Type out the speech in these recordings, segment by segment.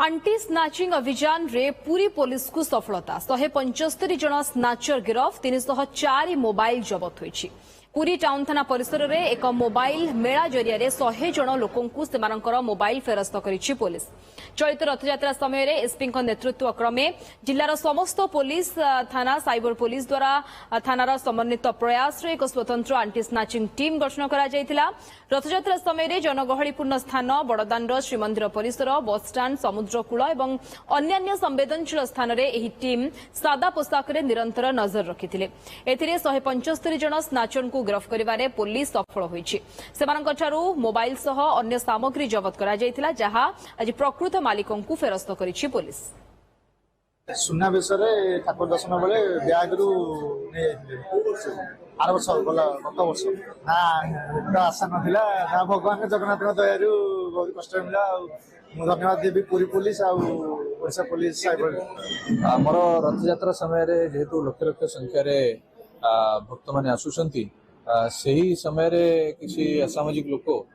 Aunty स्नाचिंग अभियान रे पूरी पुलिस को सफलता 175 जन स्नाचर गिरफ 304 मोबाइल जबत होईछि। पुरी टाउन थाना परिसर रे एक मोबाइल मेला जरिया 100 जन लोकंकु सेमानकर मोबाइल फेरस्त करिछि पुलिस। चलित रथयात्रा समय रे एसपी नेतृत्व क्रमे जिल्लार समस्त पुलिस थाना साइबर पुलिस द्वारा थानार समन्वित प्रयास रे एक स्वतंत्र आंटी स्नाचिंग टीम गठन करा जायतिला। रथयात्रा समय रे जनगहलीपूर्ण स्थान बड़दाण्ड श्रीमंदिर परिसर बस स्टाण्ड समुद्रकूल एवं अन्यान्य संवेदनशील स्थान रे एही टीम सादा पोशाक रे निरंतर नजर रखिथिले। एथिरे 175 जन स्नाचर को गिरफ करिवारे पुलिस सफल होईछि। सेमानकठारु मोबाइल सह अन्य सामग्री जबत करा जायतिला जहा आज प्रकृत मालिकन को फेरस्त करिछि पुलिस। सुना बेसरे ठाकुर दर्शन बेले ब्याग रु आर वर्ष गला गत वर्ष ना आशा नथिला ना भगवान जगन्नाथ दयारु बहुत कष्ट मिला। धन्यवाद देवी Puri police Odisha police cyber आमर रथयात्रा समय रे जेहेतु लक्ष लक्ष संख्या रे भक्त माने आसुछंती सही समय रे किसी असामाजिक लोक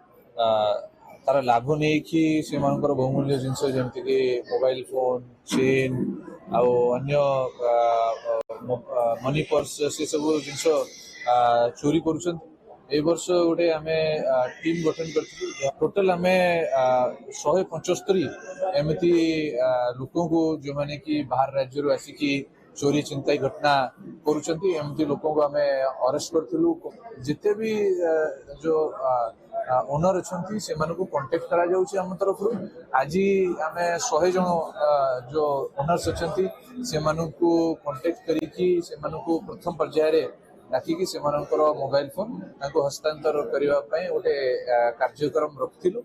तार लाभ नहीं कि से बहुमूल्य जिनस जमती कि मोबाइल फोन चेन आउ अन्य मनी पर्स से सब जिनस चोरी कर वर्ष गोटे आम टीम गठन कर टोटाल आम 175 एमती लोक जो मैंने कि बाहर राज्य आसिकी चोरी चिंताई घटना करमती लोक आम अरेस्ट करूँ। जिते भी जो ओनर अच्छा से कंटेक्ट करा जाउछि हम तरफ आज आम 100 जन जो ओनर्स अच्छा से कंटेक्ट करी प्रथम पर्यायर डाकिकी से मोबाइल फोन हस्तांतर करने गोटे कार्यक्रम रखिलु।